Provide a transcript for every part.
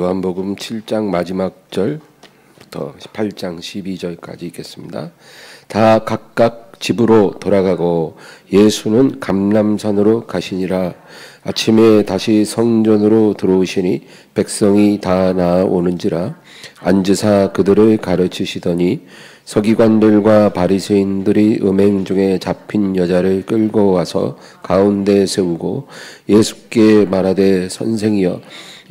요한복음 7장 마지막 절부터 8장 12절까지 읽겠습니다. 다 각각 집으로 돌아가고 예수는 감람산으로 가시니라. 아침에 다시 성전으로 들어오시니 백성이 다 나아오는지라. 앉으사 그들을 가르치시더니 서기관들과 바리새인들이 음행 중에 잡힌 여자를 끌고 와서 가운데 세우고 예수께 말하되 선생이여,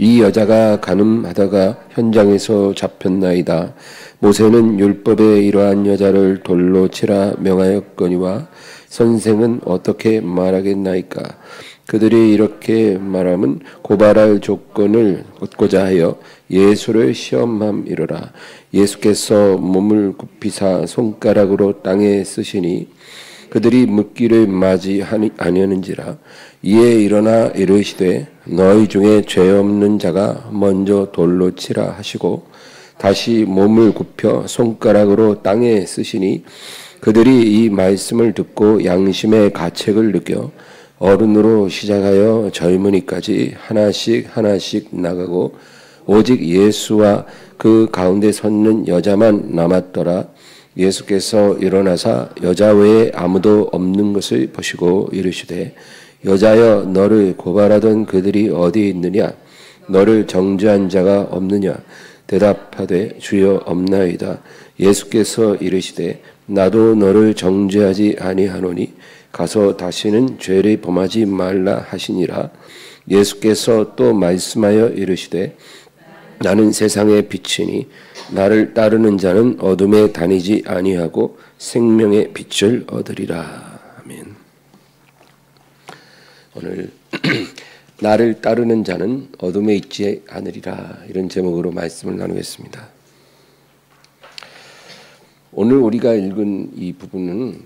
이 여자가 간음하다가 현장에서 잡혔나이다. 모세는 율법에 이러한 여자를 돌로 치라 명하였거니와 선생은 어떻게 말하겠나이까? 그들이 이렇게 말하면 고발할 조건을 얻고자 하여 예수를 시험함이로라. 예수께서 몸을 굽히사 손가락으로 땅에 쓰시니 그들이 묻기를 맞이 아니하는지라. 이에 일어나 이르시되 너희 중에 죄 없는 자가 먼저 돌로 치라 하시고 다시 몸을 굽혀 손가락으로 땅에 쓰시니 그들이 이 말씀을 듣고 양심의 가책을 느껴 어른으로 시작하여 젊은이까지 하나씩 나가고 오직 예수와 그 가운데 섰는 여자만 남았더라. 예수께서 일어나사 여자 외에 아무도 없는 것을 보시고 이르시되 여자여, 너를 고발하던 그들이 어디 있느냐? 너를 정죄한 자가 없느냐? 대답하되 주여 없나이다. 예수께서 이르시되 나도 너를 정죄하지 아니하노니 가서 다시는 죄를 범하지 말라 하시니라. 예수께서 또 말씀하여 이르시되 나는 세상의 빛이니 나를 따르는 자는 어둠에 다니지 아니하고 생명의 빛을 얻으리라. 아멘. 오늘 나를 따르는 자는 어둠에 있지 않으리라, 이런 제목으로 말씀을 나누겠습니다. 오늘 우리가 읽은 이 부분은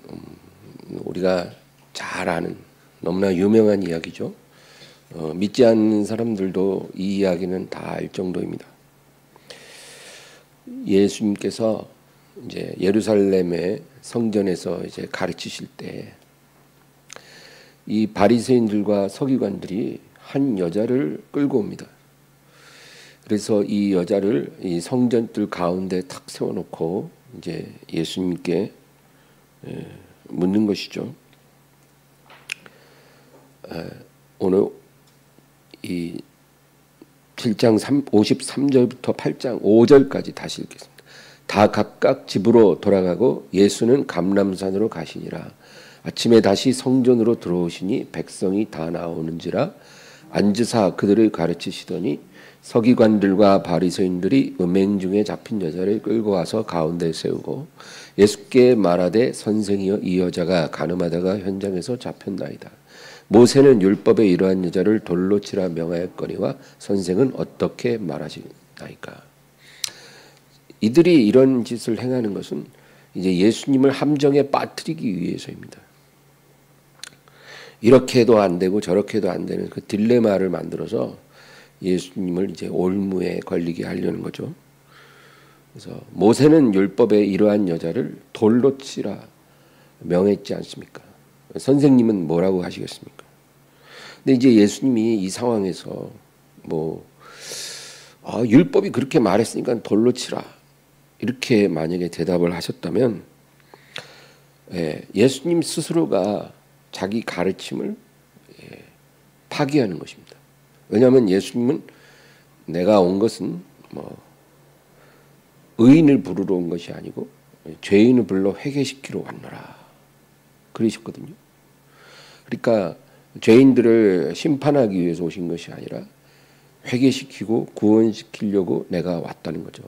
우리가 잘 아는 너무나 유명한 이야기죠. 믿지 않는 사람들도 이 이야기는 다 알 정도입니다. 예수님께서 이제 예루살렘의 성전에서 이제 가르치실 때 이 바리새인들과 서기관들이 한 여자를 끌고 옵니다. 그래서 이 여자를 이 성전들 가운데 탁 세워놓고 이제 예수님께 묻는 것이죠. 오늘 이 7장 53절부터 8장 5절까지 다시 읽겠습니다. 다 각각 집으로 돌아가고 예수는 감람산으로 가시니라. 아침에 다시 성전으로 들어오시니 백성이 다 나오는지라. 앉으사 그들을 가르치시더니 서기관들과 바리새인들이 음행 중에 잡힌 여자를 끌고 와서 가운데 세우고 예수께 말하되 선생이여, 이 여자가 간음하다가 현장에서 잡혔나이다. 모세는 율법에 이러한 여자를 돌로 치라 명하였거니와 선생은 어떻게 말하시나이까? 이들이 이런 짓을 행하는 것은 이제 예수님을 함정에 빠뜨리기 위해서입니다. 이렇게 해도 안 되고 저렇게 해도 안 되는 그 딜레마를 만들어서 예수님을 이제 올무에 걸리게 하려는 거죠. 그래서 모세는 율법에 이러한 여자를 돌로 치라 명했지 않습니까? 선생님은 뭐라고 하시겠습니까? 근데 이제 예수님이 이 상황에서 율법이 그렇게 말했으니까 돌로 치라, 이렇게 만약에 대답을 하셨다면 예수님 스스로가 자기 가르침을 파기하는 것입니다. 왜냐하면 예수님은 내가 온 것은 의인을 부르러 온 것이 아니고 죄인을 불러 회개시키러 왔노라 그러셨거든요. 그러니까 죄인들을 심판하기 위해서 오신 것이 아니라 회개시키고 구원시키려고 내가 왔다는 거죠.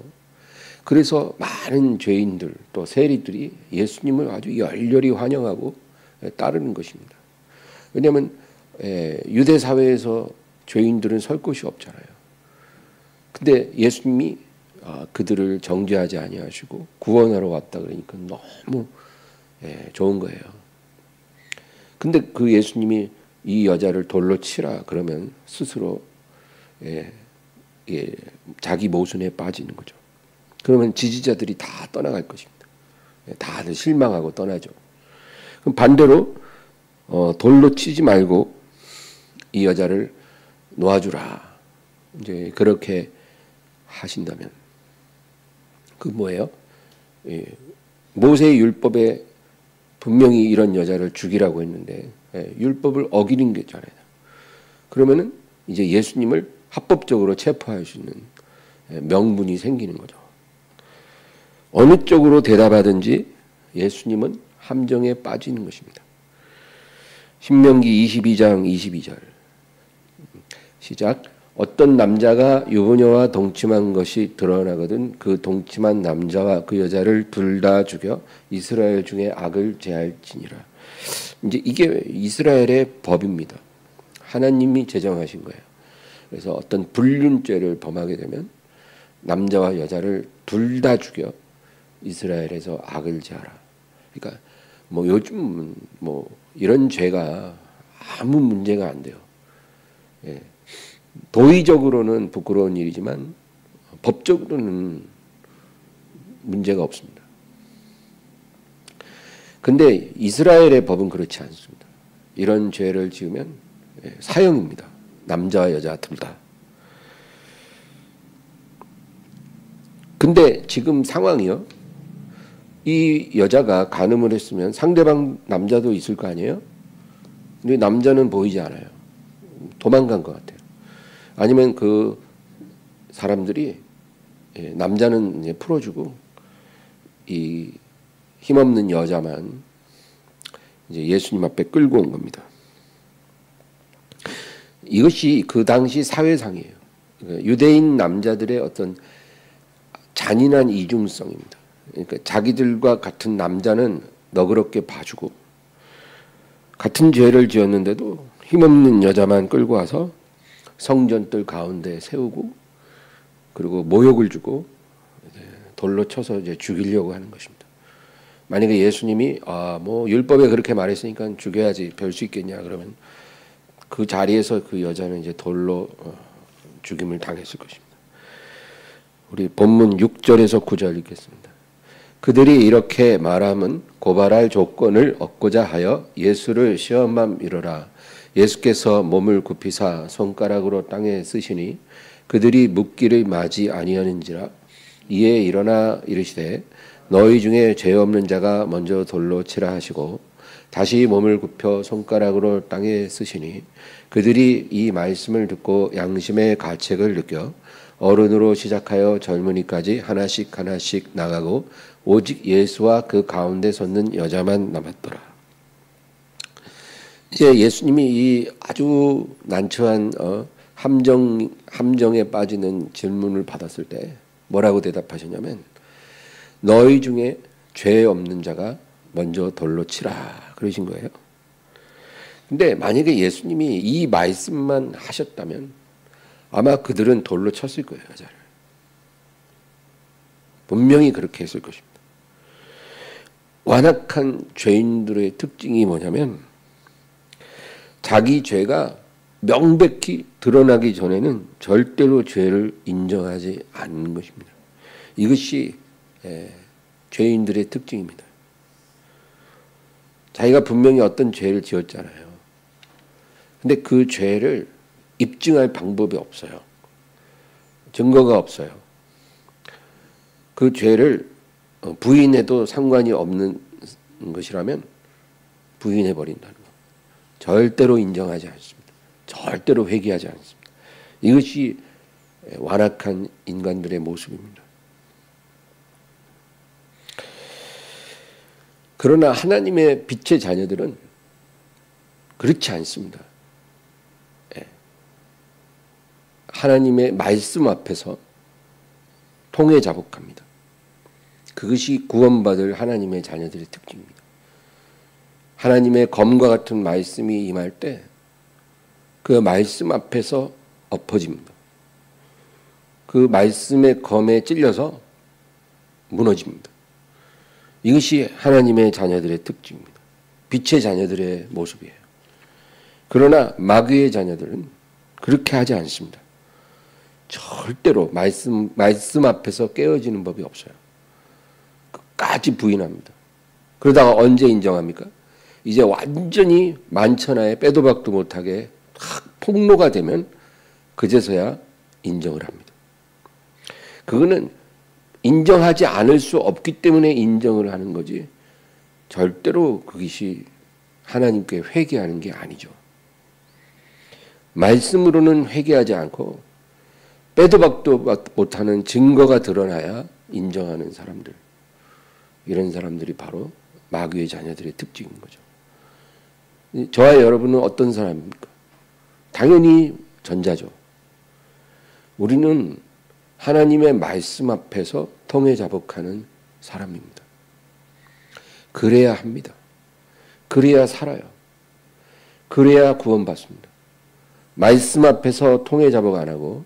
그래서 많은 죄인들 또 세리들이 예수님을 아주 열렬히 환영하고 따르는 것입니다. 왜냐하면 유대 사회에서 죄인들은 설 곳이 없잖아요. 근데 예수님이 그들을 정죄하지 아니하시고 구원하러 왔다 그러니까 너무 좋은 거예요. 근데 그 예수님이 이 여자를 돌로 치라 그러면 스스로 자기 모순에 빠지는 거죠. 그러면 지지자들이 다 떠나갈 것입니다. 다들 실망하고 떠나죠. 그럼 반대로 돌로 치지 말고 이 여자를 놓아주라, 이제 그렇게 하신다면 그 뭐예요? 예, 모세의 율법에 분명히 이런 여자를 죽이라고 했는데 율법을 어기는 게잖아요. 그러면은 이제 예수님을 합법적으로 체포할 수 있는 명분이 생기는 거죠. 어느 쪽으로 대답하든지 예수님은 함정에 빠지는 것입니다. 신명기 22장 22절 시작. 어떤 남자가 유부녀와 동침한 것이 드러나거든 그 동침한 남자와 그 여자를 둘 다 죽여 이스라엘 중에 악을 제할지니라. 이제 이게 이스라엘의 법입니다. 하나님이 제정하신 거예요. 그래서 어떤 불륜죄를 범하게 되면 남자와 여자를 둘 다 죽여 이스라엘에서 악을 제하라. 그러니까 뭐 요즘 뭐 이런 죄가 아무 문제가 안 돼요. 예. 도의적으로는 부끄러운 일이지만 법적으로는 문제가 없습니다. 근데 이스라엘의 법은 그렇지 않습니다. 이런 죄를 지으면 사형입니다. 남자와 여자 둘 다. 근데 지금 상황이요. 이 여자가 간음을 했으면 상대방 남자도 있을 거 아니에요? 근데 남자는 보이지 않아요. 도망간 것 같아요. 아니면 그 사람들이 남자는 이제 풀어주고 이 힘없는 여자만 이제 예수님 앞에 끌고 온 겁니다. 이것이 그 당시 사회상이에요. 유대인 남자들의 어떤 잔인한 이중성입니다. 그러니까 자기들과 같은 남자는 너그럽게 봐주고 같은 죄를 지었는데도 힘없는 여자만 끌고 와서 성전들 가운데 세우고 그리고 모욕을 주고 돌로 쳐서 이제 죽이려고 하는 것입니다. 만약에 예수님이 뭐 율법에 그렇게 말했으니까 죽여야지 별 수 있겠냐 그러면 그 자리에서 그 여자는 이제 돌로 죽임을 당했을 것입니다. 우리 본문 6절에서 9절 읽겠습니다. 그들이 이렇게 말함은 고발할 조건을 얻고자 하여 예수를 시험함 이르라. 예수께서 몸을 굽히사 손가락으로 땅에 쓰시니 그들이 묻기를 마지 아니하는지라. 이에 일어나 이르시되 너희 중에 죄 없는 자가 먼저 돌로 치라 하시고 다시 몸을 굽혀 손가락으로 땅에 쓰시니 그들이 이 말씀을 듣고 양심의 가책을 느껴 어른으로 시작하여 젊은이까지 하나씩 하나씩 나가고 오직 예수와 그 가운데 섰는 여자만 남았더라. 이제 예수님이 이 아주 난처한 함정에 빠지는 질문을 받았을 때 뭐라고 대답하셨냐면 너희 중에 죄 없는 자가 먼저 돌로 치라 그러신 거예요. 근데 만약에 예수님이 이 말씀만 하셨다면 아마 그들은 돌로 쳤을 거예요. 여자를. 분명히 그렇게 했을 것입니다. 완악한 죄인들의 특징이 뭐냐면 자기 죄가 명백히 드러나기 전에는 절대로 죄를 인정하지 않는 것입니다. 이것이 죄인들의 특징입니다. 자기가 분명히 어떤 죄를 지었잖아요. 근데 그 죄를 입증할 방법이 없어요. 증거가 없어요. 그 죄를 부인해도 상관이 없는 것이라면 부인해 버린다는 것. 절대로 인정하지 않습니다. 절대로 회개하지 않습니다. 이것이 완악한 인간들의 모습입니다. 그러나 하나님의 빛의 자녀들은 그렇지 않습니다. 하나님의 말씀 앞에서 통회자복합니다. 그것이 구원받을 하나님의 자녀들의 특징입니다. 하나님의 검과 같은 말씀이 임할 때 그 말씀 앞에서 엎어집니다. 그 말씀의 검에 찔려서 무너집니다. 이것이 하나님의 자녀들의 특징입니다. 빛의 자녀들의 모습이에요. 그러나 마귀의 자녀들은 그렇게 하지 않습니다. 절대로 말씀 앞에서 깨어지는 법이 없어요. 끝까지 부인합니다. 그러다가 언제 인정합니까? 이제 완전히 만천하에 빼도 박도 못하게 폭로가 되면 그제서야 인정을 합니다. 그거는 인정하지 않을 수 없기 때문에 인정을 하는 거지 절대로 그것이 하나님께 회개하는 게 아니죠. 말씀으로는 회개하지 않고 빼도 박도 못하는 증거가 드러나야 인정하는 사람들, 이런 사람들이 바로 마귀의 자녀들의 특징인 거죠. 저와 여러분은 어떤 사람입니까? 당연히 전자죠. 우리는 하나님의 말씀 앞에서 통회자복하는 사람입니다. 그래야 합니다. 그래야 살아요. 그래야 구원받습니다. 말씀 앞에서 통회자복 안 하고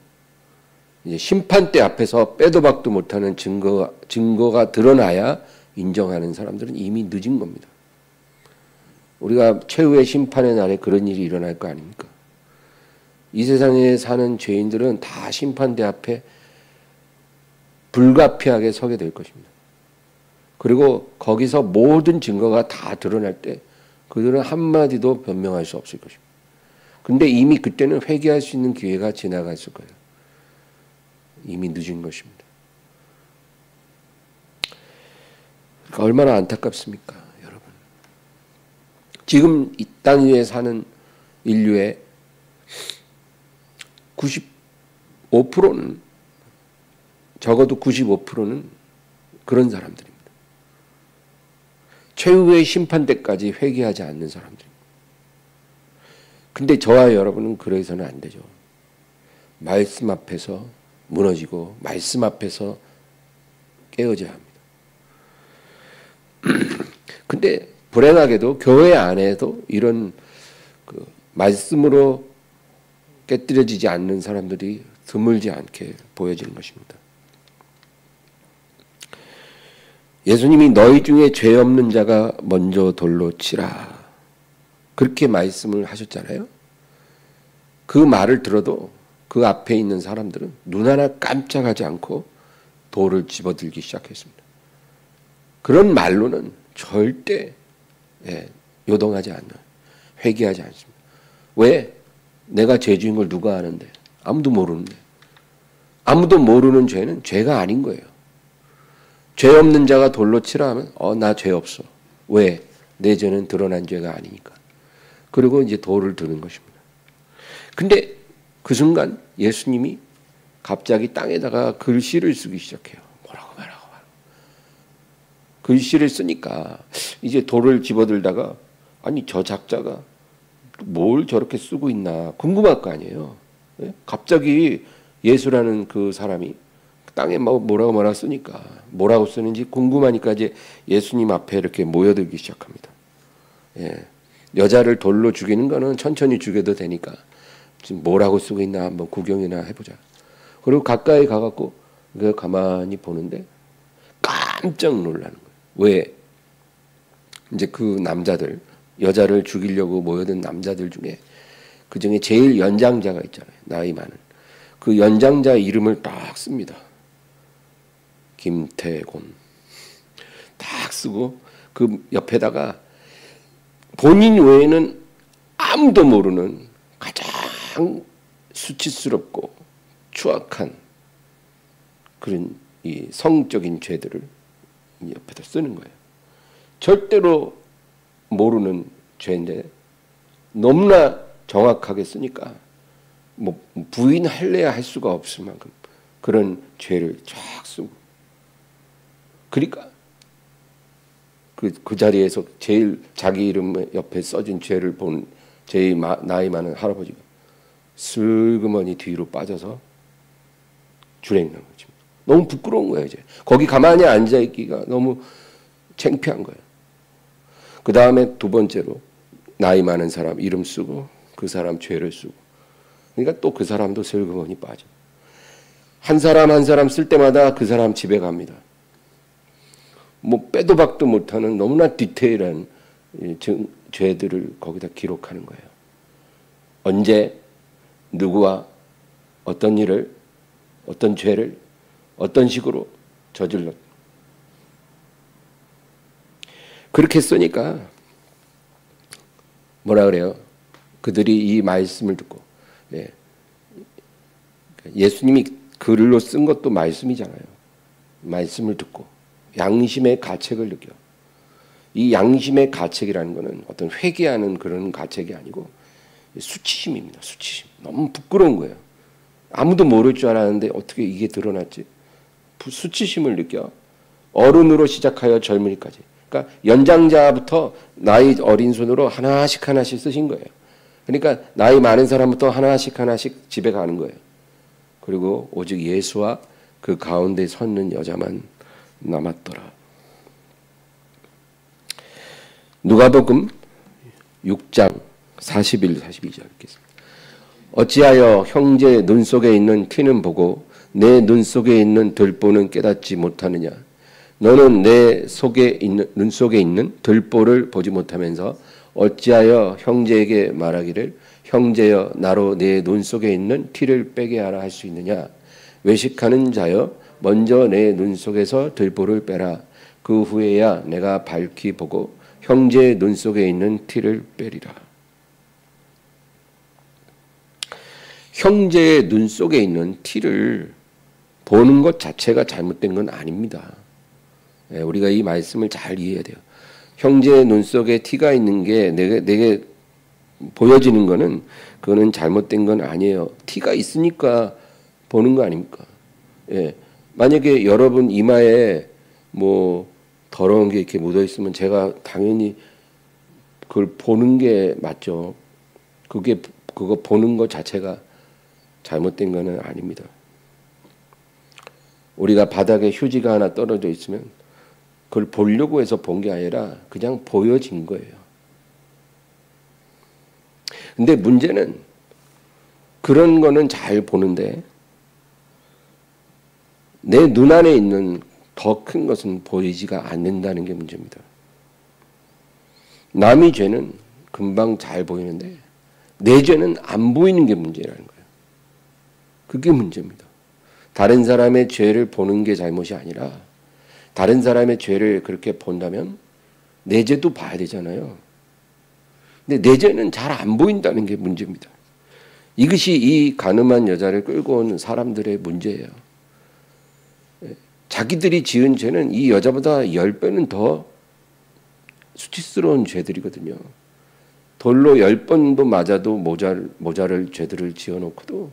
이제 심판대 앞에서 빼도 박도 못하는 증거가 드러나야 인정하는 사람들은 이미 늦은 겁니다. 우리가 최후의 심판의 날에 그런 일이 일어날 거 아닙니까? 이 세상에 사는 죄인들은 다 심판대 앞에 불가피하게 서게 될 것입니다. 그리고 거기서 모든 증거가 다 드러날 때 그들은 한마디도 변명할 수 없을 것입니다. 근데 이미 그때는 회개할 수 있는 기회가 지나갔을 거예요. 이미 늦은 것입니다. 그러니까 얼마나 안타깝습니까, 여러분. 지금 이 땅 위에 사는 인류의 95%는, 적어도 95%는 그런 사람들입니다. 최후의 심판대까지 회개하지 않는 사람들입니다. 근데 저와 여러분은 그래서는 안 되죠. 말씀 앞에서 무너지고 말씀 앞에서 깨어져야 합니다. 근데 불행하게도 교회 안에도 이런 그 말씀으로 깨뜨려지지 않는 사람들이 드물지 않게 보여지는 것입니다. 예수님이 너희 중에 죄 없는 자가 먼저 돌로 치라, 그렇게 말씀을 하셨잖아요. 그 말을 들어도 그 앞에 있는 사람들은 눈 하나 깜짝하지 않고 돌을 집어들기 시작했습니다. 그런 말로는 절대 요동하지 않아요. 회개하지 않습니다. 왜? 내가 죄지은 걸 누가 아는데? 아무도 모르는데. 아무도 모르는 죄는 죄가 아닌 거예요. 죄 없는 자가 돌로 치라 하면 나 죄 없어. 왜? 내 죄는 드러난 죄가 아니니까. 그리고 이제 돌을 드는 것입니다. 근데 그 순간 예수님이 갑자기 땅에다가 글씨를 쓰기 시작해요. 뭐라고. 글씨를 쓰니까 이제 돌을 집어들다가 아니 저 작자가 뭘 저렇게 쓰고 있나 궁금할 거 아니에요. 갑자기 예수라는 그 사람이 땅에 뭐라고 쓰니까 뭐라고 쓰는지 궁금하니까 이제 예수님 앞에 이렇게 모여들기 시작합니다. 여자를 돌로 죽이는 거는 천천히 죽여도 되니까 지금 뭐라고 쓰고 있나 한번 구경이나 해보자. 그리고 가까이 가갖고 가만히 보는데 깜짝 놀라는 거예요. 왜? 이제 그 남자들, 여자를 죽이려고 모여든 남자들 중에 그 중에 제일 연장자가 있잖아요. 나이 많은. 그 연장자 이름을 딱 씁니다. 김태곤. 딱 쓰고 그 옆에다가 본인 외에는 아무도 모르는 가장 수치스럽고 추악한 그런 이 성적인 죄들을 옆에다 쓰는 거예요. 절대로 모르는 죄인데 너무나 정확하게 쓰니까 뭐 부인할래야 할 수가 없을 만큼 그런 죄를 쫙 쓰고, 그러니까 그 자리에서 제일 자기 이름 옆에 써진 죄를 본 제일 나이 많은 할아버지가 슬그머니 뒤로 빠져서 주랭난 거지. 너무 부끄러운 거예요. 이제 거기 가만히 앉아있기가 너무 창피한 거예요. 그 다음에 두 번째로 나이 많은 사람 이름 쓰고 그 사람 죄를 쓰고, 그러니까 또 그 사람도 슬그머니 빠져. 한 사람 한 사람 쓸 때마다 그 사람 집에 갑니다. 뭐 빼도 박도 못하는 너무나 디테일한 죄들을 거기다 기록하는 거예요. 언제 누구와 어떤 일을 어떤 죄를 어떤 식으로 저질렀. 그렇게 쓰니까 뭐라 그래요? 그들이 이 말씀을 듣고 예수님이 글로 쓴 것도 말씀이잖아요. 말씀을 듣고 양심의 가책을 느껴. 이 양심의 가책이라는 것은 어떤 회개하는 그런 가책이 아니고 수치심입니다. 수치심. 너무 부끄러운 거예요. 아무도 모를 줄 알았는데 어떻게 이게 드러났지? 수치심을 느껴. 어른으로 시작하여 젊은이까지. 그러니까 연장자부터 나이 어린 손으로 하나씩 쓰신 거예요. 그러니까 나이 많은 사람부터 하나씩 집에 가는 거예요. 그리고 오직 예수와 그 가운데 섰는 여자만 남았더라. 누가복음 6장 41, 42절 읽겠습니다. 어찌하여 형제 눈 속에 있는 티는 보고 내 눈 속에 있는 들보는 깨닫지 못하느냐? 너는 내 눈 속에 있는 들보를 보지 못하면서 어찌하여 형제에게 말하기를 형제여 나로 내 눈 속에 있는 티를 빼게 하라 할 수 있느냐? 외식하는 자여 먼저 내 눈 속에서 들보를 빼라. 그 후에야 내가 밝히 보고 형제의 눈 속에 있는 티를 빼리라. 형제의 눈 속에 있는 티를 보는 것 자체가 잘못된 건 아닙니다. 우리가 이 말씀을 잘 이해해야 돼요. 형제의 눈 속에 티가 있는 게 내게 보여지는 거는 그거는 잘못된 건 아니에요. 티가 있으니까 보는 거 아닙니까? 예. 만약에 여러분 이마에 뭐 더러운 게 이렇게 묻어 있으면 제가 당연히 그걸 보는 게 맞죠. 그거 보는 것 자체가 잘못된 거는 아닙니다. 우리가 바닥에 휴지가 하나 떨어져 있으면 그걸 보려고 해서 본 게 아니라 그냥 보여진 거예요. 근데 문제는 그런 거는 잘 보는데 내 눈 안에 있는 더 큰 것은 보이지가 않는다는 게 문제입니다. 남의 죄는 금방 잘 보이는데 내 죄는 안 보이는 게 문제라는 거예요. 그게 문제입니다. 다른 사람의 죄를 보는 게 잘못이 아니라 다른 사람의 죄를 그렇게 본다면 내 죄도 봐야 되잖아요. 근데 내 죄는 잘 안 보인다는 게 문제입니다. 이것이 이 간음한 여자를 끌고 온 사람들의 문제예요. 자기들이 지은 죄는 이 여자보다 10배는 더 수치스러운 죄들이거든요. 돌로 10번도 맞아도 모자를 죄들을 지어놓고도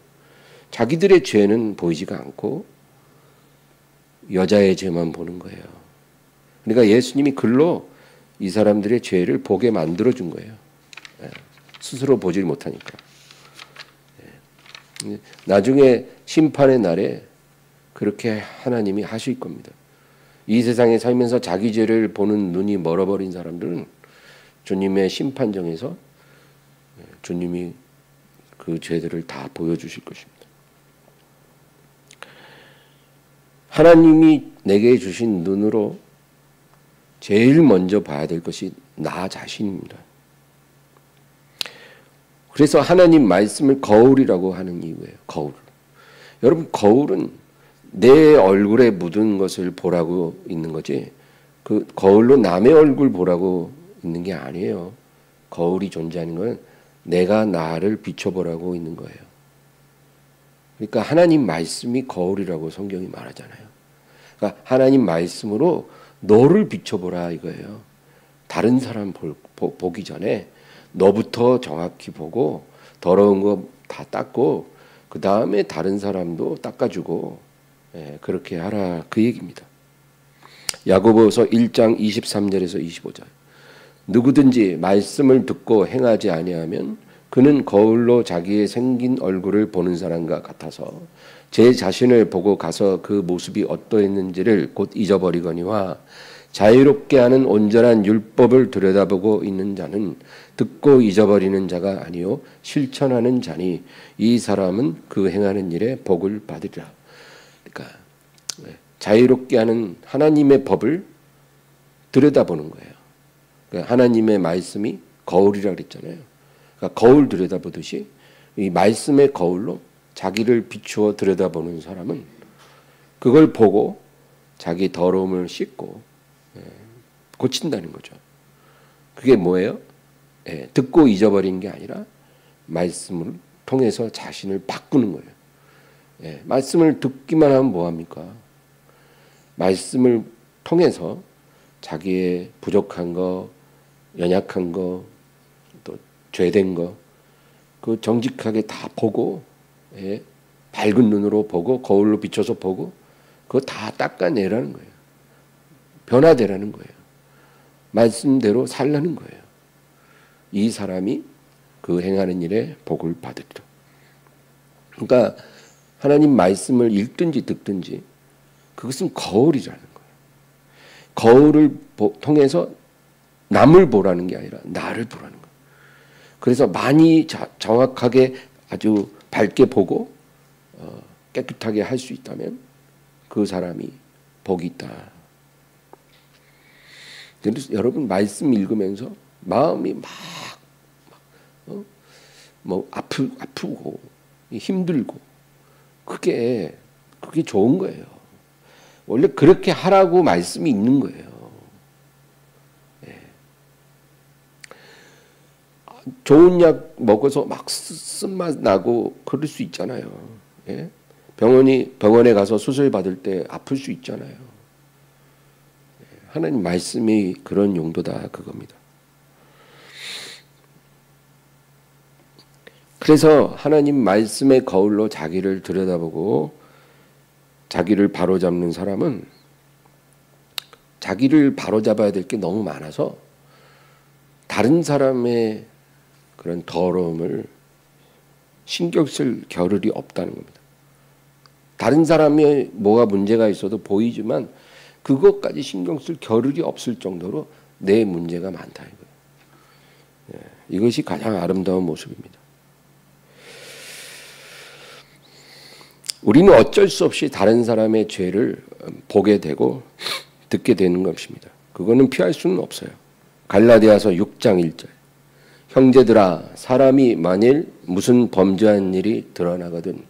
자기들의 죄는 보이지가 않고 여자의 죄만 보는 거예요. 그러니까 예수님이 글로 이 사람들의 죄를 보게 만들어준 거예요. 스스로 보질 못하니까. 나중에 심판의 날에 그렇게 하나님이 하실 겁니다. 이 세상에 살면서 자기 죄를 보는 눈이 멀어버린 사람들은 주님의 심판정에서 주님이 그 죄들을 다 보여주실 것입니다. 하나님이 내게 주신 눈으로 제일 먼저 봐야 될 것이 나 자신입니다. 그래서 하나님 말씀을 거울이라고 하는 이유예요. 거울. 여러분 거울은 내 얼굴에 묻은 것을 보라고 있는 거지 그 거울로 남의 얼굴 보라고 있는 게 아니에요. 거울이 존재하는 건 내가 나를 비춰보라고 있는 거예요. 그러니까 하나님 말씀이 거울이라고 성경이 말하잖아요. 그러니까 하나님 말씀으로 너를 비춰보라 이거예요. 다른 사람 보기 전에 너부터 정확히 보고 더러운 거 다 닦고 그 다음에 다른 사람도 닦아주고 그렇게 하라 그 얘기입니다. 야고보서 1장 23절에서 25절 누구든지 말씀을 듣고 행하지 아니하면 그는 거울로 자기의 생긴 얼굴을 보는 사람과 같아서 제 자신을 보고 가서 그 모습이 어떠했는지를 곧 잊어버리거니와 자유롭게 하는 온전한 율법을 들여다보고 있는 자는 듣고 잊어버리는 자가 아니요 실천하는 자니 이 사람은 그 행하는 일에 복을 받으리라. 그러니까 자유롭게 하는 하나님의 법을 들여다보는 거예요. 그러니까 하나님의 말씀이 거울이라고 그랬잖아요. 그러니까 거울 들여다보듯이 이 말씀의 거울로 자기를 비추어 들여다보는 사람은 그걸 보고 자기 더러움을 씻고 고친다는 거죠. 그게 뭐예요? 듣고 잊어버린 게 아니라 말씀을 통해서 자신을 바꾸는 거예요. 예, 말씀을 듣기만 하면 뭐합니까? 말씀을 통해서 자기의 부족한 거, 연약한 거, 또 죄된 거, 그 정직하게 다 보고, 예, 밝은 눈으로 보고, 거울로 비춰서 보고, 그거 다 닦아내라는 거예요. 변화되라는 거예요. 말씀대로 살라는 거예요. 이 사람이 그 행하는 일에 복을 받으리라. 그러니까 하나님 말씀을 읽든지 듣든지 그것은 거울이라는 거예요. 거울을 통해서 남을 보라는 게 아니라 나를 보라는 거예요. 그래서 많이 정확하게 아주 밝게 보고 깨끗하게 할 수 있다면 그 사람이 복이 있다. 그래서 여러분 말씀 읽으면서 마음이 뭐 아프고 힘들고 그게 좋은 거예요. 원래 그렇게 하라고 말씀이 있는 거예요. 예. 좋은 약 먹어서 막 쓴맛 나고 그럴 수 있잖아요. 예? 병원에 가서 수술 받을 때 아플 수 있잖아요. 하나님 말씀이 그런 용도다 그겁니다. 그래서 하나님 말씀의 거울로 자기를 들여다보고 자기를 바로잡는 사람은 자기를 바로잡아야 될 게 너무 많아서 다른 사람의 그런 더러움을 신경 쓸 겨를이 없다는 겁니다. 다른 사람이 뭐가 문제가 있어도 보이지만 그것까지 신경 쓸 겨를이 없을 정도로 내 문제가 많다 이거예요. 이것이 가장 아름다운 모습입니다. 우리는 어쩔 수 없이 다른 사람의 죄를 보게 되고 듣게 되는 것입니다. 그거는 피할 수는 없어요. 갈라디아서 6장 1절. 형제들아 사람이 만일 무슨 범죄한 일이 드러나거든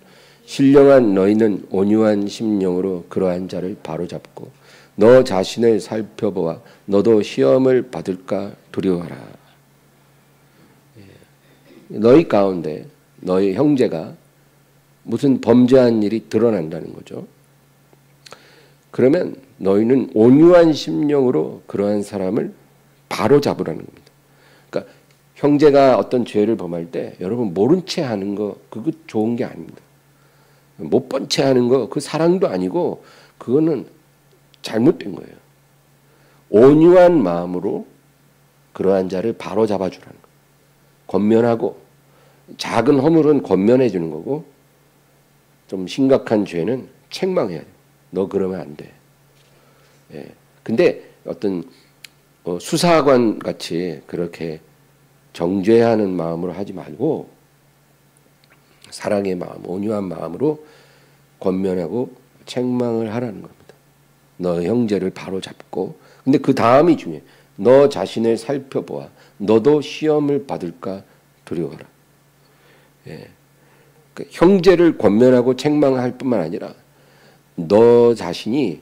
신령한 너희는 온유한 심령으로 그러한 자를 바로잡고 너 자신을 살펴보아 너도 시험을 받을까 두려워하라. 너희 가운데 너희 형제가 무슨 범죄한 일이 드러난다는 거죠. 그러면 너희는 온유한 심령으로 그러한 사람을 바로잡으라는 겁니다. 그러니까 형제가 어떤 죄를 범할 때 여러분 모른 채 하는 거 그거 좋은 게 아닙니다. 못 본 채 하는 거 그 사랑도 아니고 그거는 잘못된 거예요. 온유한 마음으로 그러한 자를 바로잡아 주라는 거예요. 권면하고 작은 허물은 권면해 주는 거고 좀 심각한 죄는 책망해야 돼. 너 그러면 안 돼. 예. 근데 어떤 수사관 같이 그렇게 정죄하는 마음으로 하지 말고 사랑의 마음, 온유한 마음으로 권면하고 책망을 하라는 겁니다. 너 형제를 바로 잡고 근데 그 다음이 중요해. 너 자신을 살펴보아. 너도 시험을 받을까 두려워하라. 예. 그러니까 형제를 권면하고 책망할 뿐만 아니라 너 자신이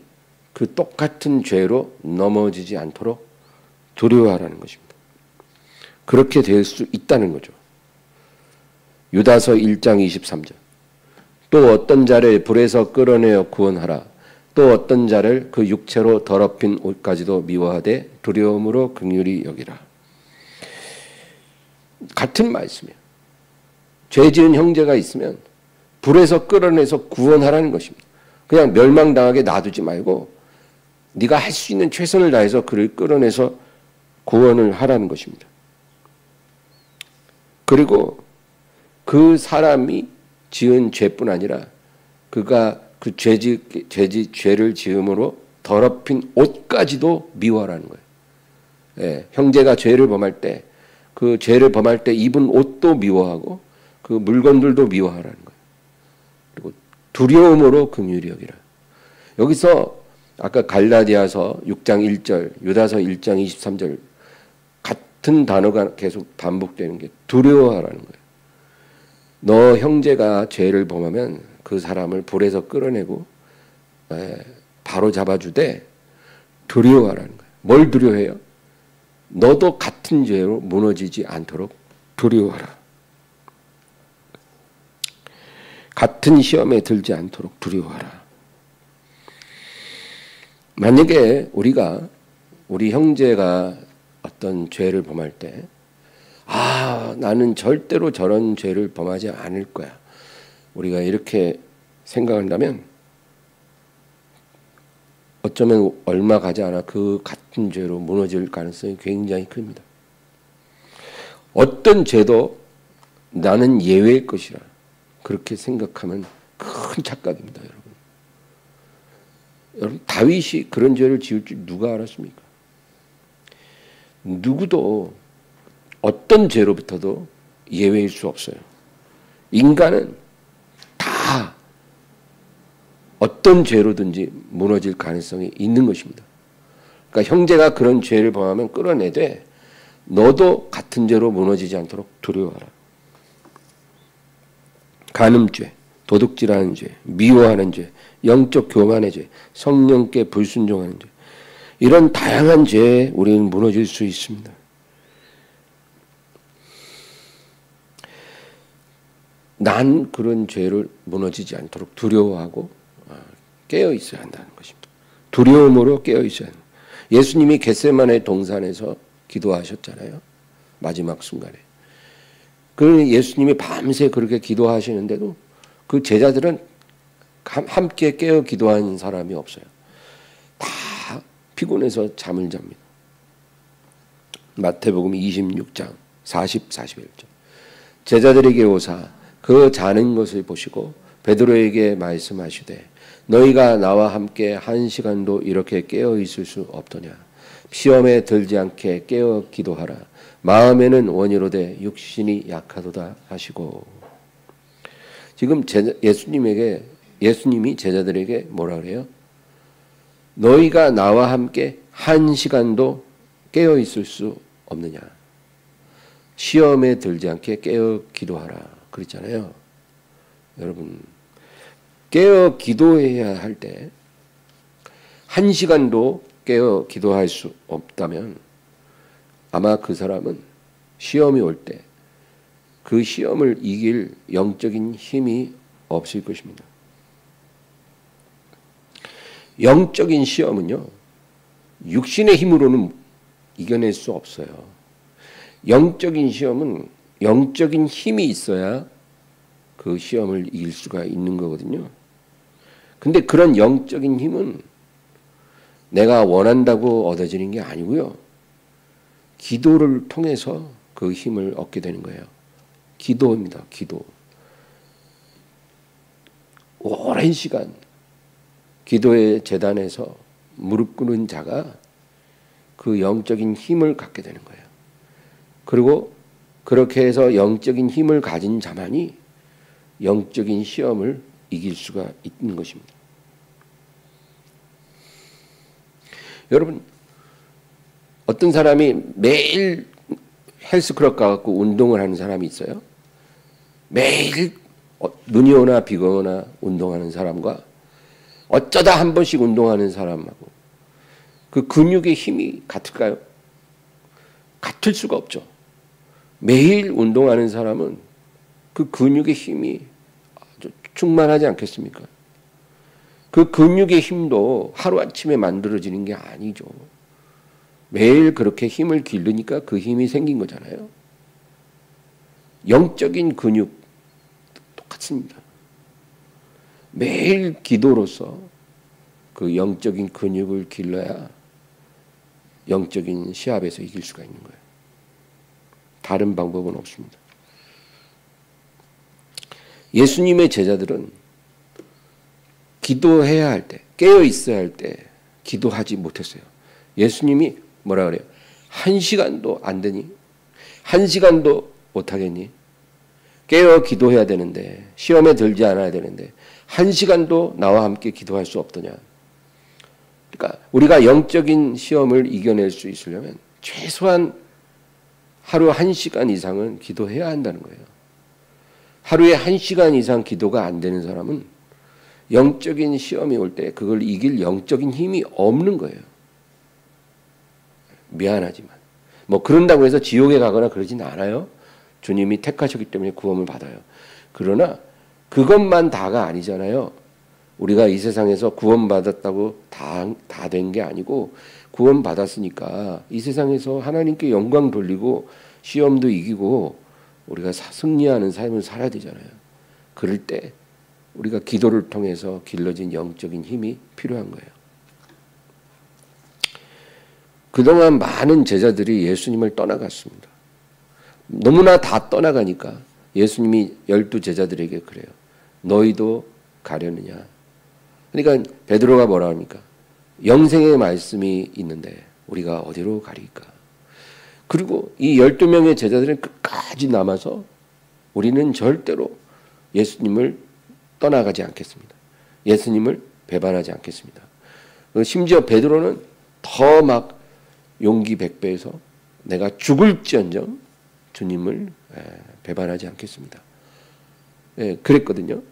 그 똑같은 죄로 넘어지지 않도록 두려워하라는 것입니다. 그렇게 될 수 있다는 거죠. 유다서 1장 23절. 또 어떤 자를 불에서 끌어내어 구원하라. 또 어떤 자를 그 육체로 더럽힌 옷까지도 미워하되 두려움으로 긍휼히 여기라. 같은 말씀이에요. 죄 지은 형제가 있으면 불에서 끌어내서 구원하라는 것입니다. 그냥 멸망당하게 놔두지 말고 네가 할 수 있는 최선을 다해서 그를 끌어내서 구원을 하라는 것입니다. 그리고 그 사람이 지은 죄뿐 아니라 그가 그 죄를 지음으로 더럽힌 옷까지도 미워하라는 거예요. 예, 형제가 죄를 범할 때 그 죄를 범할 때 입은 옷도 미워하고 그 물건들도 미워하라는 거예요. 그리고 두려움으로 긍휼히 여기라. 여기서 아까 갈라디아서 6장 1절, 유다서 1장 23절 같은 단어가 계속 반복되는 게 두려워하라는 거예요. 너 형제가 죄를 범하면 그 사람을 불에서 끌어내고 바로 잡아주되 두려워하라는 거예요. 뭘 두려워해요? 너도 같은 죄로 무너지지 않도록 두려워하라. 같은 시험에 들지 않도록 두려워하라. 만약에 우리 형제가 어떤 죄를 범할 때, 나는 절대로 저런 죄를 범하지 않을 거야, 우리가 이렇게 생각한다면 어쩌면 얼마 가지 않아 그 같은 죄로 무너질 가능성이 굉장히 큽니다. 어떤 죄도 나는 예외일 것이라 그렇게 생각하면 큰 착각입니다, 여러분. 여러분, 다윗이 그런 죄를 지을 줄 누가 알았습니까? 누구도 어떤 죄로부터도 예외일 수 없어요. 인간은 다 어떤 죄로든지 무너질 가능성이 있는 것입니다. 그러니까 형제가 그런 죄를 범하면 끌어내되 너도 같은 죄로 무너지지 않도록 두려워하라. 간음죄, 도둑질하는 죄, 미워하는 죄, 영적 교만의 죄, 성령께 불순종하는 죄, 이런 다양한 죄에 우리는 무너질 수 있습니다. 난 그런 죄를 무너지지 않도록 두려워하고 깨어 있어야 한다는 것입니다. 두려움으로 깨어 있어야 합니다. 예수님이 겟세마네 동산에서 기도하셨잖아요, 마지막 순간에. 그 예수님이 밤새 그렇게 기도하시는데도 그 제자들은 함께 깨어 기도하는 사람이 없어요. 다 피곤해서 잠을 잡니다. 마태복음 26장 40, 41절. 제자들에게 오사 그 자는 것을 보시고 베드로에게 말씀하시되 너희가 나와 함께 한 시간도 이렇게 깨어 있을 수 없더냐. 시험에 들지 않게 깨어 기도하라. 마음에는 원이로되 육신이 약하도다 하시고. 지금 예수님이 제자들에게 뭐라 그래요? 너희가 나와 함께 한 시간도 깨어 있을 수 없느냐. 시험에 들지 않게 깨어 기도하라 그랬잖아요. 여러분, 깨어 기도해야 할 때 한 시간도 깨어 기도할 수 없다면 아마 그 사람은 시험이 올 때 그 시험을 이길 영적인 힘이 없을 것입니다. 영적인 시험은요, 육신의 힘으로는 이겨낼 수 없어요. 영적인 시험은 영적인 힘이 있어야 그 시험을 이길 수가 있는 거거든요. 근데 그런 영적인 힘은 내가 원한다고 얻어지는 게 아니고요, 기도를 통해서 그 힘을 얻게 되는 거예요. 기도입니다. 기도. 오랜 시간 기도의 제단에서 무릎 꿇은 자가 그 영적인 힘을 갖게 되는 거예요. 그리고 그렇게 해서 영적인 힘을 가진 자만이 영적인 시험을 이길 수가 있는 것입니다. 여러분, 어떤 사람이 매일 헬스클럽 가갖고 운동을 하는 사람이 있어요. 매일 눈이 오나 비가 오나 운동하는 사람과 어쩌다 한 번씩 운동하는 사람하고 그 근육의 힘이 같을까요? 같을 수가 없죠. 매일 운동하는 사람은 그 근육의 힘이 아주 충만하지 않겠습니까? 그 근육의 힘도 하루아침에 만들어지는 게 아니죠. 매일 그렇게 힘을 기르니까 그 힘이 생긴 거잖아요. 영적인 근육 똑같습니다. 매일 기도로서 그 영적인 근육을 길러야 영적인 시합에서 이길 수가 있는 거예요. 다른 방법은 없습니다. 예수님의 제자들은 기도해야 할 때, 깨어 있어야 할 때 기도하지 못했어요. 예수님이 뭐라 그래요? 한 시간도 안 되니? 한 시간도 못하겠니? 깨어 기도해야 되는데, 시험에 들지 않아야 되는데 한 시간도 나와 함께 기도할 수 없더냐? 그러니까 우리가 영적인 시험을 이겨낼 수 있으려면 최소한 하루 1시간 이상은 기도해야 한다는 거예요. 하루에 1시간 이상 기도가 안 되는 사람은 영적인 시험이 올 때 그걸 이길 영적인 힘이 없는 거예요. 미안하지만. 뭐 그런다고 해서 지옥에 가거나 그러진 않아요. 주님이 택하셨기 때문에 구원을 받아요. 그러나 그것만 다가 아니잖아요. 우리가 이 세상에서 구원받았다고 다 된 게 아니고 구원받았으니까 이 세상에서 하나님께 영광 돌리고 시험도 이기고 우리가 승리하는 삶을 살아야 되잖아요. 그럴 때 우리가 기도를 통해서 길러진 영적인 힘이 필요한 거예요. 그동안 많은 제자들이 예수님을 떠나갔습니다. 너무나 다 떠나가니까 예수님이 12제자들에게 그래요. 너희도 가려느냐. 그러니까 베드로가 뭐라 합니까? 영생의 말씀이 있는데 우리가 어디로 가리까? 그리고 이 12명의 제자들은 끝까지 남아서 우리는 절대로 예수님을 떠나가지 않겠습니다. 예수님을 배반하지 않겠습니다. 심지어 베드로는 더 막 용기 100배에서 내가 죽을지언정 주님을 배반하지 않겠습니다. 그랬거든요.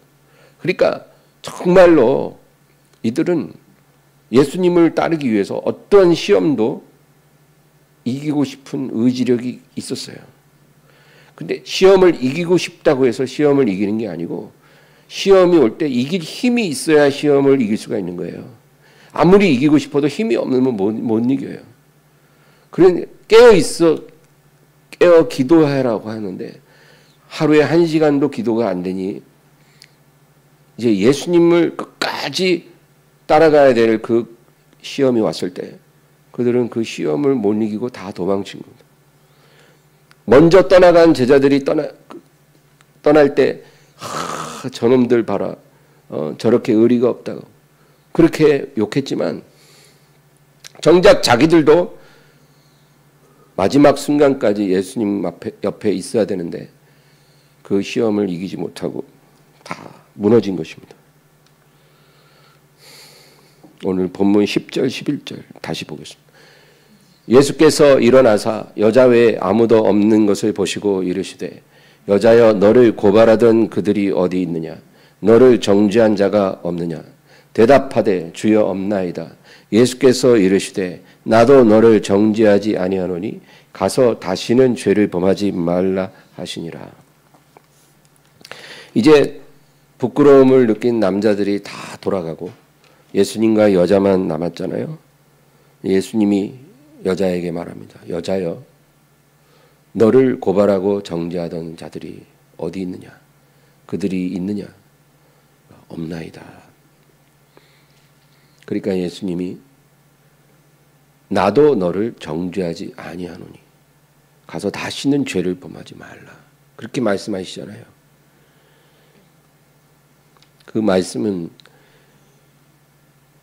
그러니까 정말로 이들은 예수님을 따르기 위해서 어떠한 시험도 이기고 싶은 의지력이 있었어요. 근데 시험을 이기고 싶다고 해서 시험을 이기는 게 아니고 시험이 올 때 이길 힘이 있어야 시험을 이길 수가 있는 거예요. 아무리 이기고 싶어도 힘이 없으면 못 이겨요. 그래 깨어 기도하라고 하는데 하루에 1시간도 기도가 안 되니 이제 예수님을 끝까지 따라가야 될 그 시험이 왔을 때 그들은 그 시험을 못 이기고 다 도망친 겁니다. 먼저 떠나간 제자들이 떠날 때 저놈들 봐라. 저렇게 의리가 없다고 그렇게 욕했지만 정작 자기들도 마지막 순간까지 예수님 옆에 있어야 되는데 그 시험을 이기지 못하고 다 무너진 것입니다. 오늘 본문 10절 11절 다시 보겠습니다. 예수께서 일어나사 여자 외에 아무도 없는 것을 보시고 이르시되 여자여 너를 고발하던 그들이 어디 있느냐 너를 정죄한 자가 없느냐 대답하되 주여 없나이다. 예수께서 이르시되 나도 너를 정죄하지 아니하노니 가서 다시는 죄를 범하지 말라 하시니라. 이제 부끄러움을 느낀 남자들이 다 돌아가고 예수님과 여자만 남았잖아요. 예수님이 여자에게 말합니다. 여자여 너를 고발하고 정죄하던 자들이 어디 있느냐? 그들이 있느냐? 없나이다. 그러니까 예수님이 나도 너를 정죄하지 아니하노니 가서 다시는 죄를 범하지 말라. 그렇게 말씀하시잖아요. 그 말씀은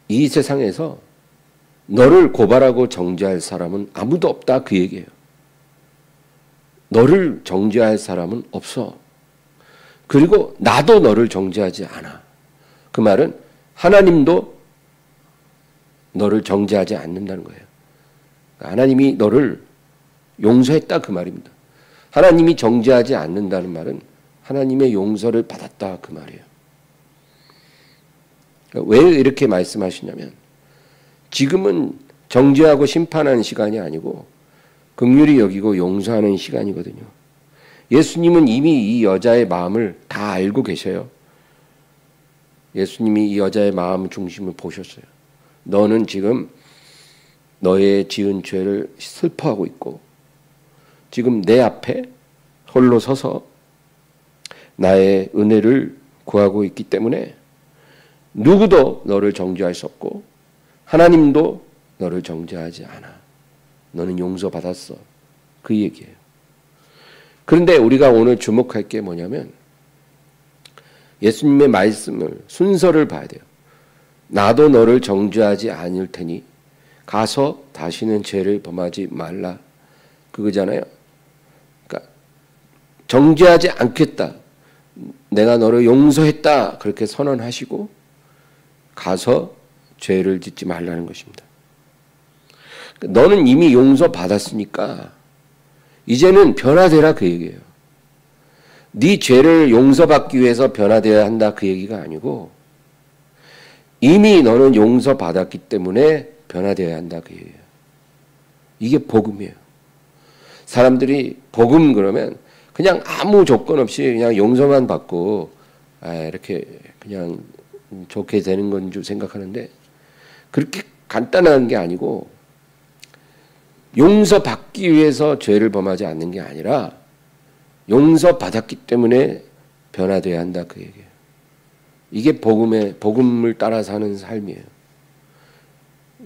이 세상에서 너를 고발하고 정죄할 사람은 아무도 없다 그 얘기예요. 너를 정죄할 사람은 없어. 그리고 나도 너를 정죄하지 않아. 그 말은 하나님도 너를 정죄하지 않는다는 거예요. 하나님이 너를 용서했다 그 말입니다. 하나님이 정죄하지 않는다는 말은 하나님의 용서를 받았다 그 말이에요. 왜 이렇게 말씀하시냐면 지금은 정죄하고 심판하는 시간이 아니고 긍휼히 여기고 용서하는 시간이거든요. 예수님은 이미 이 여자의 마음을 다 알고 계셔요. 예수님이 이 여자의 마음 중심을 보셨어요. 너는 지금 너의 지은 죄를 슬퍼하고 있고 지금 내 앞에 홀로 서서 나의 은혜를 구하고 있기 때문에 누구도 너를 정죄할 수 없고 하나님도 너를 정죄하지 않아. 너는 용서받았어. 그 얘기예요. 그런데 우리가 오늘 주목할 게 뭐냐면 예수님의 말씀을 순서를 봐야 돼요. 나도 너를 정죄하지 않을 테니 가서 다시는 죄를 범하지 말라. 그거잖아요. 그러니까 정죄하지 않겠다. 내가 너를 용서했다. 그렇게 선언하시고 가서 죄를 짓지 말라는 것입니다. 너는 이미 용서받았으니까 이제는 변화되라 그 얘기예요. 네 죄를 용서받기 위해서 변화되어야 한다 그 얘기가 아니고 이미 너는 용서받았기 때문에 변화되어야 한다 그 얘기예요. 이게 복음이에요. 사람들이 복음 그러면 그냥 아무 조건 없이 그냥 용서만 받고 이렇게 그냥 좋게 되는 건 줄 생각하는데 그렇게 간단한 게 아니고 용서받기 위해서 죄를 범하지 않는 게 아니라 용서받았기 때문에 변화돼야 한다 그 얘기예요. 이게 복음을 따라 사는 삶이에요.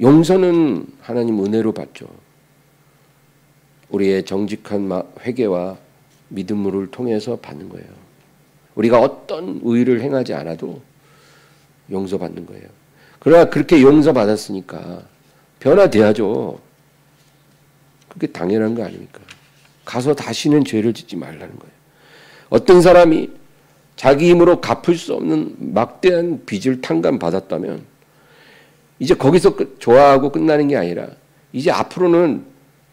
용서는 하나님 은혜로 받죠. 우리의 정직한 회개와 믿음을 통해서 받는 거예요. 우리가 어떤 의를 행하지 않아도 용서받는 거예요. 그러나 그렇게 용서받았으니까 변화돼야죠. 그게 당연한 거 아닙니까? 가서 다시는 죄를 짓지 말라는 거예요. 어떤 사람이 자기 힘으로 갚을 수 없는 막대한 빚을 탕감받았다면 이제 거기서 좋아하고 끝나는 게 아니라 이제 앞으로는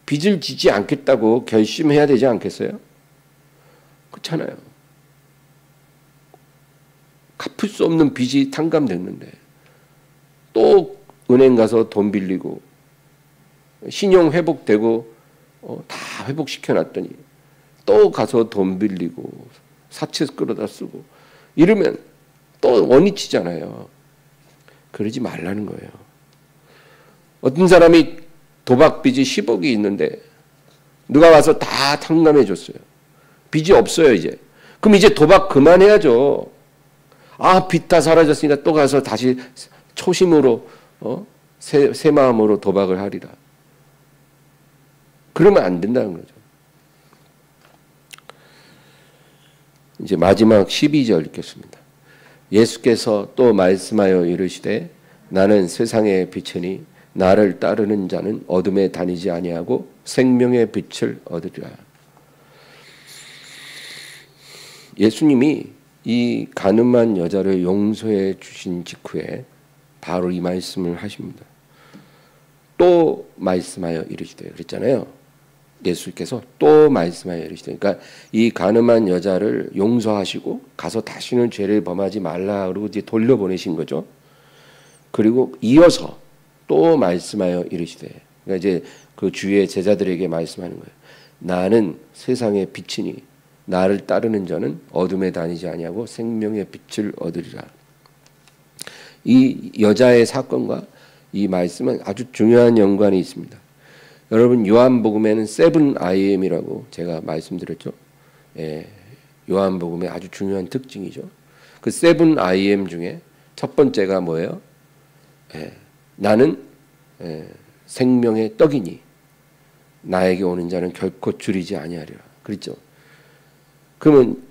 빚을 지지 않겠다고 결심해야 되지 않겠어요? 그렇잖아요. 갚을 수 없는 빚이 탕감됐는데 또 은행 가서 돈 빌리고 신용 회복되고 다 회복시켜놨더니 또 가서 돈 빌리고 사채 끌어다 쓰고 이러면 또 원위치잖아요. 그러지 말라는 거예요. 어떤 사람이 도박빚이 10억이 있는데 누가 와서 다 탕감해 줬어요. 빚이 없어요 이제. 그럼 이제 도박 그만해야죠. 빚 다 사라졌으니까 또 가서 다시 초심으로 새 마음으로 도박을 하리라. 그러면 안 된다는 거죠. 이제 마지막 12절 읽겠습니다. 예수께서 또 말씀하여 이르시되 나는 세상의 빛이니 나를 따르는 자는 어둠에 다니지 아니하고 생명의 빛을 얻으리라. 예수님이 이 가늠한 여자를 용서해 주신 직후에 바로 이 말씀을 하십니다. 또 말씀하여 이르시되 그랬잖아요. 예수께서 또 말씀하여 이르시되 그러니까 이 가늠한 여자를 용서하시고 가서 다시는 죄를 범하지 말라 그러고 이제 돌려보내신 거죠. 그리고 이어서 또 말씀하여 이르시되 그러니까 이제 그 주위의 제자들에게 말씀하는 거예요. 나는 세상의 빛이니 나를 따르는 자는 어둠에 다니지 아니하고 생명의 빛을 얻으리라. 이 여자의 사건과 이 말씀은 아주 중요한 연관이 있습니다. 여러분 요한복음에는 7IM이라고 제가 말씀드렸죠. 요한복음의 아주 중요한 특징이죠. 그 7IM 중에 첫 번째가 뭐예요? 나는 생명의 떡이니 나에게 오는 자는 결코 줄이지 아니하리라. 그렇죠? 그러면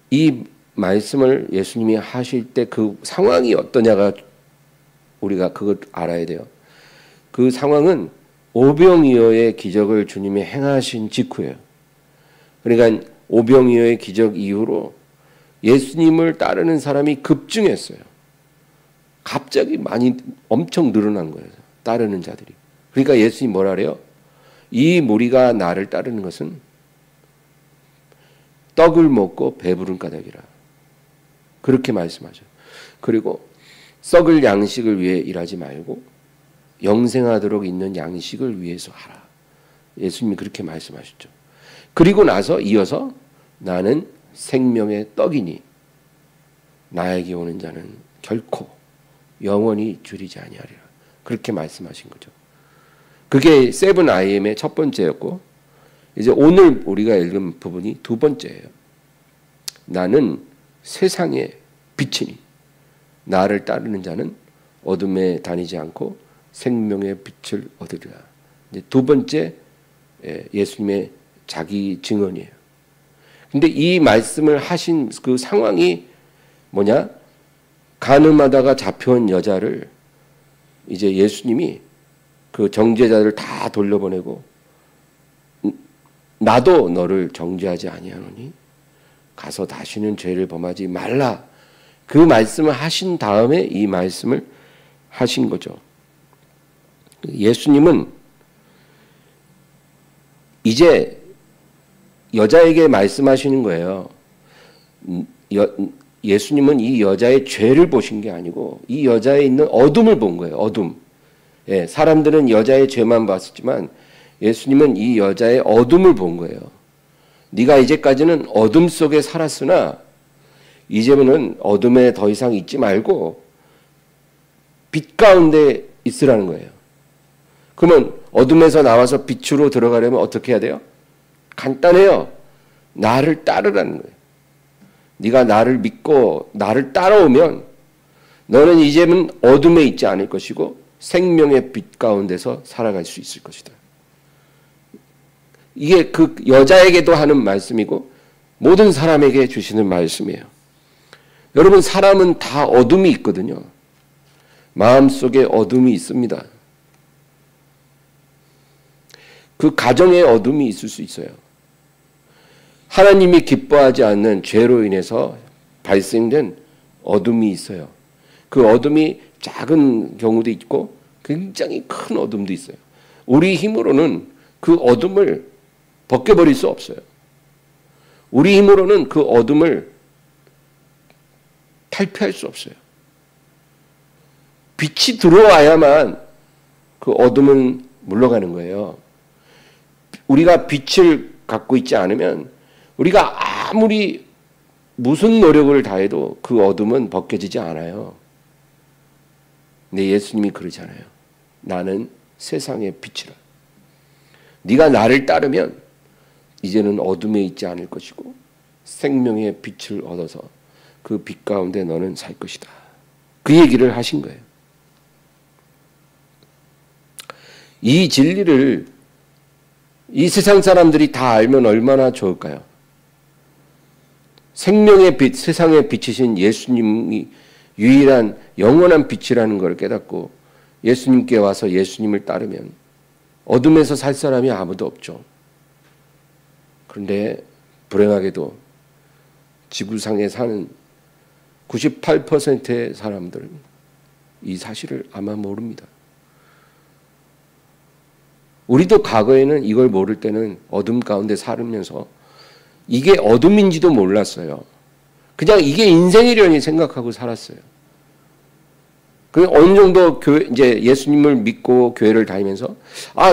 이 말씀을 예수님이 하실 때 그 상황이 어떠냐가 우리가 그걸 알아야 돼요. 그 상황은 오병이어의 기적을 주님이 행하신 직후예요. 그러니까 오병이어의 기적 이후로 예수님을 따르는 사람이 급증했어요. 갑자기 많이 엄청 늘어난 거예요. 따르는 자들이. 그러니까 예수님이 뭐라 그래요? 이 무리가 나를 따르는 것은 떡을 먹고 배부른 까닭이라. 그렇게 말씀하죠. 그리고 썩을 양식을 위해 일하지 말고 영생하도록 있는 양식을 위해서 하라. 예수님이 그렇게 말씀하셨죠. 그리고 나서 이어서 나는 생명의 떡이니 나에게 오는 자는 결코 영원히 줄이지 아니하리라. 그렇게 말씀하신 거죠. 그게 7IM의 첫 번째였고 이제 오늘 우리가 읽은 부분이 두 번째예요. 나는 세상의 빛이니 나를 따르는 자는 어둠에 다니지 않고 생명의 빛을 얻으리라. 이제 두 번째 예수님의 자기 증언이에요. 근데 이 말씀을 하신 그 상황이 뭐냐? 간음하다가 잡혀온 여자를 이제 예수님이 그 정죄자를 다 돌려보내고 나도 너를 정죄하지 아니하노니 가서 다시는 죄를 범하지 말라. 그 말씀을 하신 다음에 이 말씀을 하신 거죠. 예수님은 이제 여자에게 말씀하시는 거예요. 예수님은 이 여자의 죄를 보신 게 아니고 이 여자에 있는 어둠을 본 거예요. 어둠. 사람들은 여자의 죄만 봤었지만 예수님은 이 여자의 어둠을 본 거예요. 네가 이제까지는 어둠 속에 살았으나 이제는 어둠에 더 이상 있지 말고 빛 가운데 있으라는 거예요. 그러면 어둠에서 나와서 빛으로 들어가려면 어떻게 해야 돼요? 간단해요. 나를 따르라는 거예요. 네가 나를 믿고 나를 따라오면 너는 이제는 어둠에 있지 않을 것이고 생명의 빛 가운데서 살아갈 수 있을 것이다. 이게 그 여자에게도 하는 말씀이고 모든 사람에게 주시는 말씀이에요. 여러분, 사람은 다 어둠이 있거든요. 마음속에 어둠이 있습니다. 그 가정에 어둠이 있을 수 있어요. 하나님이 기뻐하지 않는 죄로 인해서 발생된 어둠이 있어요. 그 어둠이 작은 경우도 있고 굉장히 큰 어둠도 있어요. 우리 힘으로는 그 어둠을 벗겨버릴 수 없어요. 우리 힘으로는 그 어둠을 탈피할 수 없어요. 빛이 들어와야만 그 어둠은 물러가는 거예요. 우리가 빛을 갖고 있지 않으면 우리가 아무리 무슨 노력을 다해도 그 어둠은 벗겨지지 않아요. 근데 예수님이 그러잖아요. 나는 세상의 빛이라. 네가 나를 따르면 이제는 어둠에 있지 않을 것이고 생명의 빛을 얻어서 그 빛 가운데 너는 살 것이다. 그 얘기를 하신 거예요. 이 진리를 이 세상 사람들이 다 알면 얼마나 좋을까요? 생명의 빛, 세상의 빛이신 예수님이 유일한 영원한 빛이라는 걸 깨닫고 예수님께 와서 예수님을 따르면 어둠에서 살 사람이 아무도 없죠. 그런데 불행하게도 지구상에 사는 98%의 사람들은 이 사실을 아마 모릅니다. 우리도 과거에는 이걸 모를 때는 어둠 가운데 살면서 이게 어둠인지도 몰랐어요. 그냥 이게 인생이려니 생각하고 살았어요. 그 어느 정도 이제 예수님을 믿고 교회를 다니면서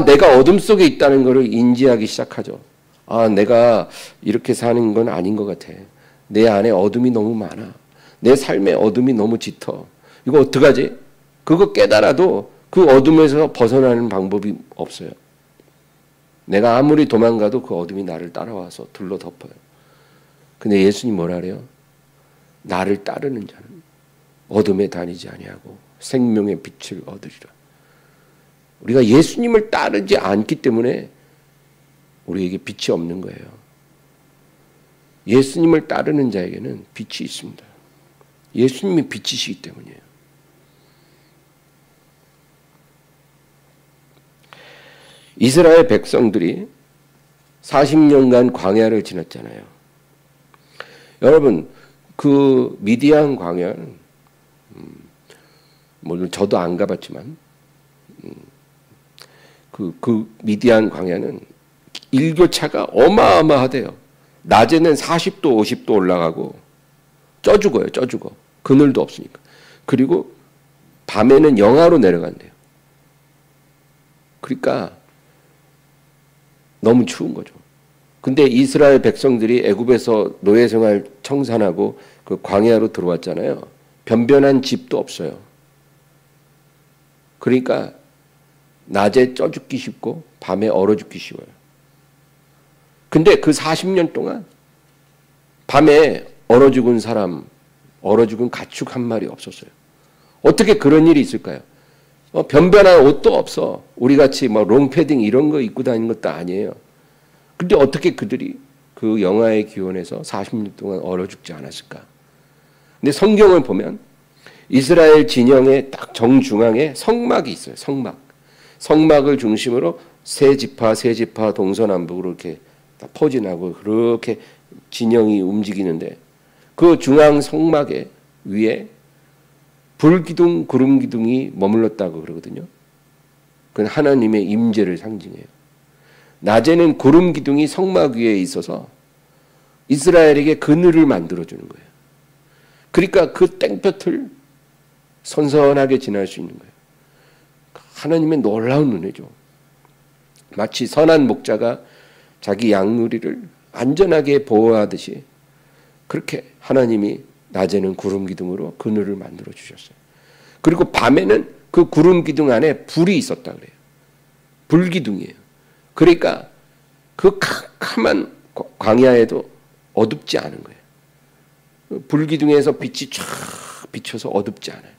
내가 어둠 속에 있다는 것을 인지하기 시작하죠. 내가 이렇게 사는 건 아닌 것 같아. 내 안에 어둠이 너무 많아. 내 삶에 어둠이 너무 짙어. 이거 어떡하지? 그거 깨달아도 그 어둠에서 벗어나는 방법이 없어요. 내가 아무리 도망가도 그 어둠이 나를 따라와서 둘러덮어요. 근데 예수님 뭐라 그래요? 나를 따르는 자는 어둠에 다니지 아니하고 생명의 빛을 얻으리라. 우리가 예수님을 따르지 않기 때문에 우리에게 빛이 없는 거예요. 예수님을 따르는 자에게는 빛이 있습니다. 예수님이 빛이시기 때문이에요. 이스라엘 백성들이 40년간 광야를 지났잖아요. 여러분, 그 미디안 광야는 물론 저도 안 가봤지만 그 미디안 광야는 일교차가 어마어마하대요. 낮에는 40도, 50도 올라가고 쪄 죽어요. 쪄 죽어. 그늘도 없으니까. 그리고 밤에는 영하로 내려간대요. 그러니까 너무 추운 거죠. 근데 이스라엘 백성들이 애굽에서 노예 생활 청산하고 그 광야로 들어왔잖아요. 변변한 집도 없어요. 그러니까 낮에 쪄 죽기 쉽고 밤에 얼어 죽기 쉬워요. 근데 그 40년 동안 밤에 얼어 죽은 사람, 얼어 죽은 가축 한 마리 없었어요. 어떻게 그런 일이 있을까요? 변변한 옷도 없어. 우리같이 롱패딩 이런 거 입고 다니는 것도 아니에요. 근데 어떻게 그들이 그 영하의 기온에서 40년 동안 얼어 죽지 않았을까? 근데 성경을 보면 이스라엘 진영의 딱 정중앙에 성막이 있어요. 성막. 성막을 중심으로 세 지파 동서남북으로 이렇게 포진하고 그렇게 진영이 움직이는데 그 중앙 성막의 위에 불기둥, 구름기둥이 머물렀다고 그러거든요. 그건 하나님의 임재를 상징해요. 낮에는 구름기둥이 성막 위에 있어서 이스라엘에게 그늘을 만들어주는 거예요. 그러니까 그 땡볕을 선선하게 지날 수 있는 거예요. 하나님의 놀라운 은혜죠. 마치 선한 목자가 자기 양누리를 안전하게 보호하듯이 그렇게 하나님이 낮에는 구름 기둥으로 그늘을 만들어 주셨어요. 그리고 밤에는 그 구름 기둥 안에 불이 있었다 그래요. 불기둥이에요. 그러니까 그 캄캄한 광야에도 어둡지 않은 거예요. 불기둥에서 빛이 쫙 비쳐서 어둡지 않아요.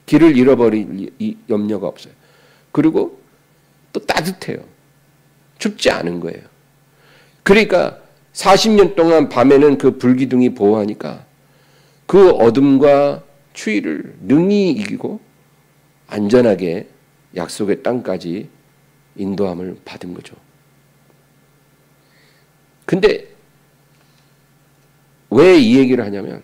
길을 잃어버릴 염려가 없어요. 그리고 또 따뜻해요. 춥지 않은 거예요. 그러니까 40년 동안 밤에는 그 불기둥이 보호하니까 그 어둠과 추위를 능히 이기고 안전하게 약속의 땅까지 인도함을 받은 거죠. 근데 왜 이 얘기를 하냐면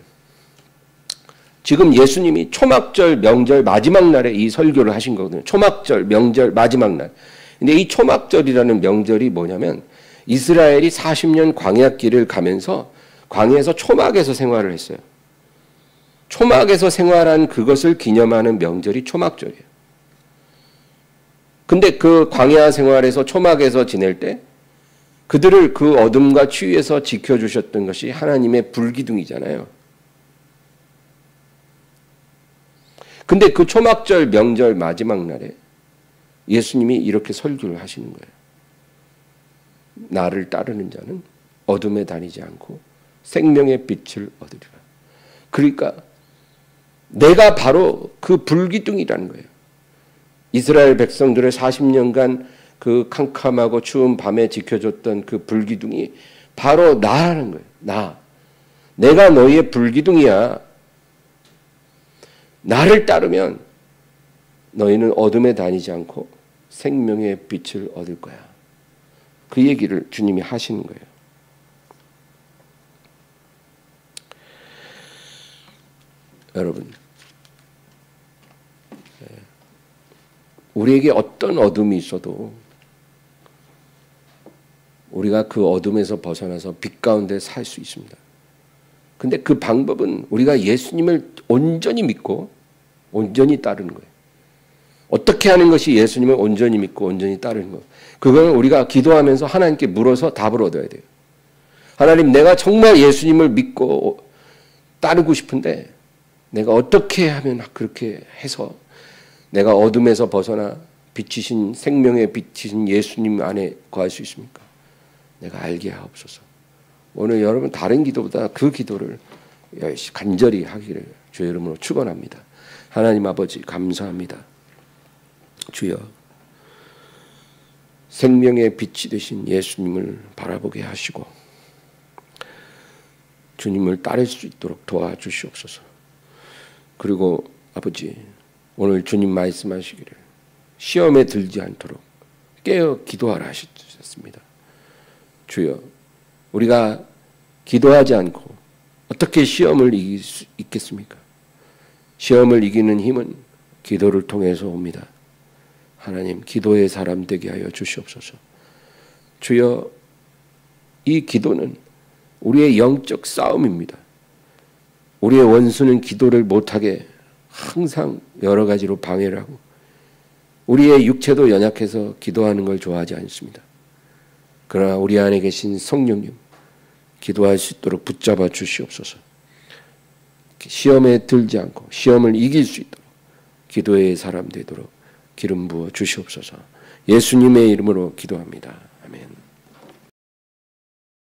지금 예수님이 초막절 명절 마지막 날에 이 설교를 하신 거거든요. 초막절 명절 마지막 날. 근데 이 초막절이라는 명절이 뭐냐면 이스라엘이 40년 광야길을 가면서 광야에서 초막에서 생활을 했어요. 초막에서 생활한 그것을 기념하는 명절이 초막절이에요. 근데 그 광야 생활에서 초막에서 지낼 때 그들을 그 어둠과 추위에서 지켜주셨던 것이 하나님의 불기둥이잖아요. 근데 그 초막절 명절 마지막 날에 예수님이 이렇게 설교를 하시는 거예요. 나를 따르는 자는 어둠에 다니지 않고 생명의 빛을 얻으리라. 그러니까 내가 바로 그 불기둥이라는 거예요. 이스라엘 백성들을 40년간 그 캄캄하고 추운 밤에 지켜줬던 그 불기둥이 바로 나라는 거예요. 나. 내가 너희의 불기둥이야. 나를 따르면 너희는 어둠에 다니지 않고 생명의 빛을 얻을 거야. 그 얘기를 주님이 하시는 거예요. 여러분, 우리에게 어떤 어둠이 있어도 우리가 그 어둠에서 벗어나서 빛 가운데 살 수 있습니다. 근데 그 방법은 우리가 예수님을 온전히 믿고 온전히 따르는 거예요. 어떻게 하는 것이 예수님을 온전히 믿고 온전히 따르는 거예요. 그걸 우리가 기도하면서 하나님께 물어서 답을 얻어야 돼요. 하나님, 내가 정말 예수님을 믿고 따르고 싶은데 내가 어떻게 하면 그렇게 해서 내가 어둠에서 벗어나 빛이신 생명의 빛이신 예수님 안에 거할 수 있습니까? 내가 알게 하옵소서. 오늘 여러분 다른 기도보다 그 기도를 간절히 하기를 주의 이름으로 축원합니다. 하나님 아버지 감사합니다. 주여, 생명의 빛이 되신 예수님을 바라보게 하시고 주님을 따를 수 있도록 도와주시옵소서. 그리고 아버지, 오늘 주님 말씀하시기를 시험에 들지 않도록 깨어 기도하라 하셨습니다. 주여, 우리가 기도하지 않고 어떻게 시험을 이길 수 있겠습니까? 시험을 이기는 힘은 기도를 통해서 옵니다. 하나님, 기도의 사람 되게 하여 주시옵소서. 주여, 이 기도는 우리의 영적 싸움입니다. 우리의 원수는 기도를 못하게 항상 여러 가지로 방해를 하고 우리의 육체도 연약해서 기도하는 걸 좋아하지 않습니다. 그러나 우리 안에 계신 성령님, 기도할 수 있도록 붙잡아 주시옵소서. 시험에 들지 않고 시험을 이길 수 있도록 기도의 사람 되도록 기름 부어 주시옵소서. 예수님의 이름으로 기도합니다. 아멘.